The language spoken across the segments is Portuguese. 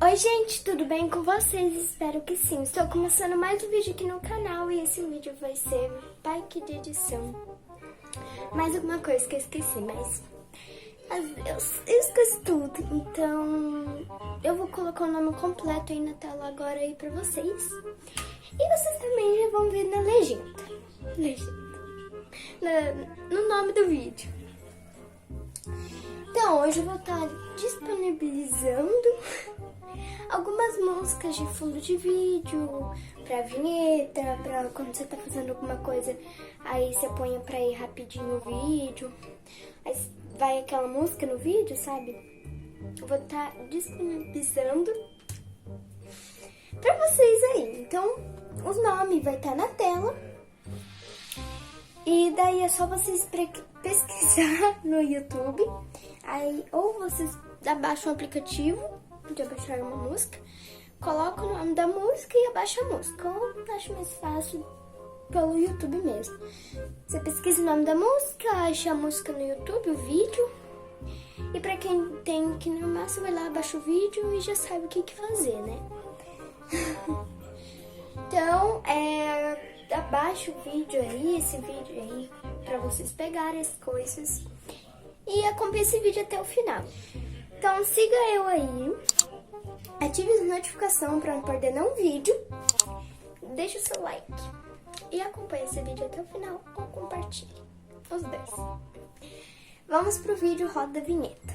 Oi gente, tudo bem com vocês? Espero que sim. Estou começando mais um vídeo aqui no canal e esse vídeo vai ser pack de edição. Mais alguma coisa que eu esqueci, mas eu esqueci tudo. Então eu vou colocar o nome completo aí na tela agora aí pra vocês. E vocês também já vão ver na legenda. No nome do vídeo. Então hoje eu vou estar disponibilizando algumas músicas de fundo de vídeo, pra vinheta, pra quando você tá fazendo alguma coisa, aí você põe pra ir rapidinho o vídeo, aí vai aquela música no vídeo, sabe? Eu vou estar disponibilizando pra vocês aí. Então, os nomes vai estar na tela, e daí é só vocês pesquisar no YouTube, aí ou vocês abaixam o aplicativo de abaixar uma música, coloca o nome da música e abaixa a música. Ou acho mais fácil pelo YouTube mesmo. Você pesquisa o nome da música, acha a música no YouTube, o vídeo. E pra quem tem que no máximo vai lá, abaixa o vídeo e já sabe o que fazer, né? Então, abaixa o vídeo aí, esse vídeo aí, pra vocês pegarem as coisas. E acompanhe esse vídeo até o final. Então siga eu aí, ative as notificações para não perder nenhum vídeo, deixe o seu like e acompanhe esse vídeo até o final ou compartilhe, os dois. Vamos pro vídeo, roda a vinheta.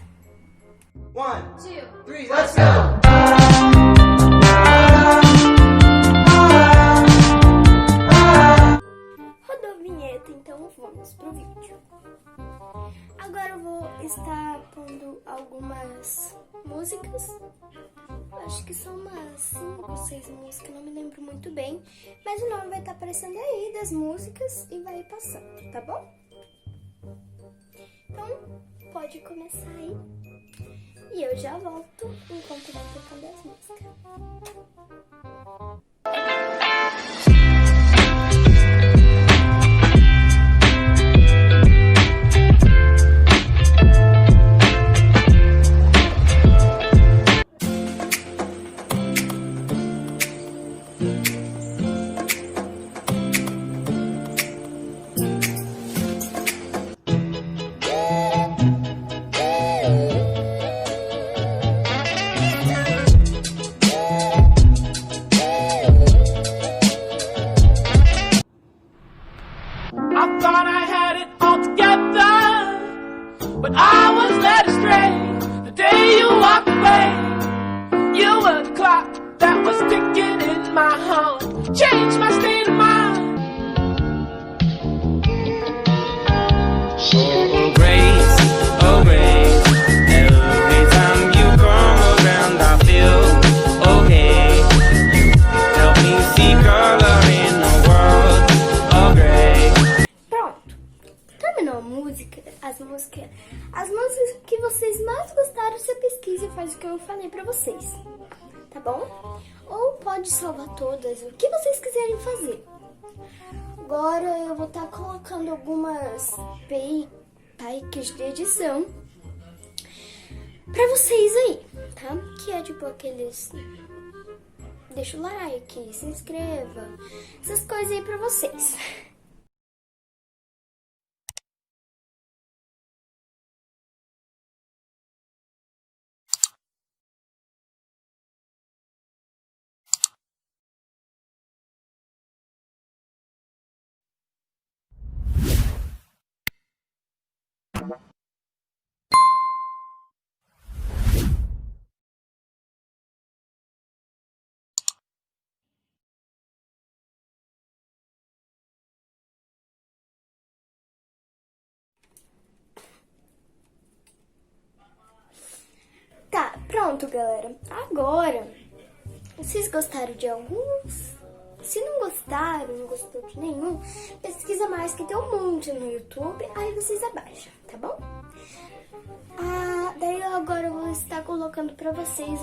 1, 2, 3, let's go! Rodou a vinheta, então vamos pro vídeo. Agora eu vou estar pondo algumas músicas. Acho que são umas 5 ou 6 músicas, não me lembro muito bem. Mas o nome vai estar aparecendo aí das músicas e vai passando, tá bom? Então, pode começar aí. E eu já volto enquanto vai tocando as músicas. I thought I had it all together, but I was led astray. The day you walked away, you were the clock that was ticking in my heart. Changed my state of mind. Oh grace, oh grace, every time you come around I feel okay. Help me see color in the world of gray. Pronto, terminou a música, as músicas que vocês mais gostaram, você pesquisa e faz o que eu falei pra vocês, tá bom? Ou pode salvar todas, o que vocês quiserem fazer. Agora eu vou estar colocando algumas packs de edição pra vocês aí, tá? Que é tipo aqueles... Deixa o like, se inscreva, essas coisas aí pra vocês. Tá, pronto, galera. Agora, vocês gostaram de alguns? Se não gostaram, não gostou de nenhum, pesquisa mais que tem um monte no YouTube, aí vocês abaixam, tá bom? Daí agora eu vou estar colocando pra vocês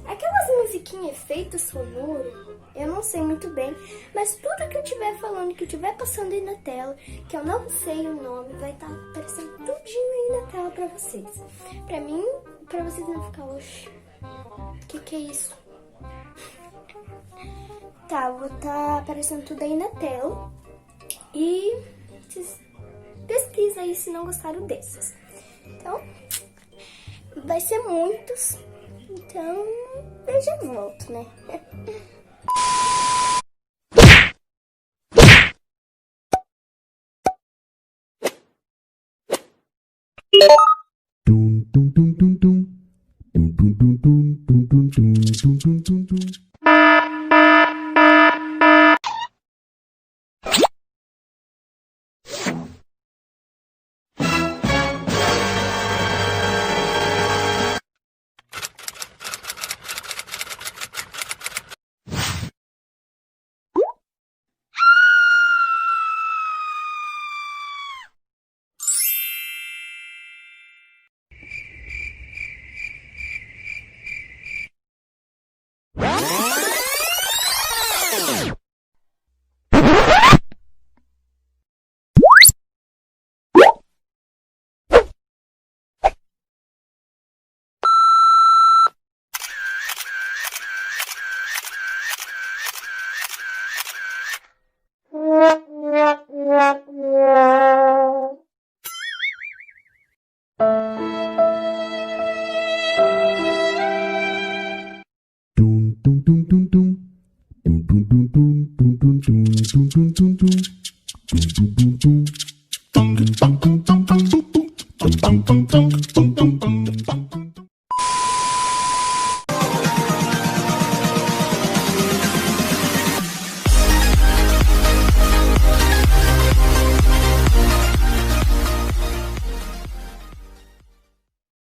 aquelas musiquinhas, efeito sonoro, eu não sei muito bem, mas tudo que eu estiver falando, que eu estiver passando aí na tela, que eu não sei o nome, vai estar aparecendo tudinho aí na tela pra vocês. Pra mim, pra vocês não ficarem, oxi, que é isso? Tá, vou tá aparecendo tudo aí na tela. E vocês pesquisem aí se não gostaram desses. Então, vai ser muitos. Então, eu já volto, né?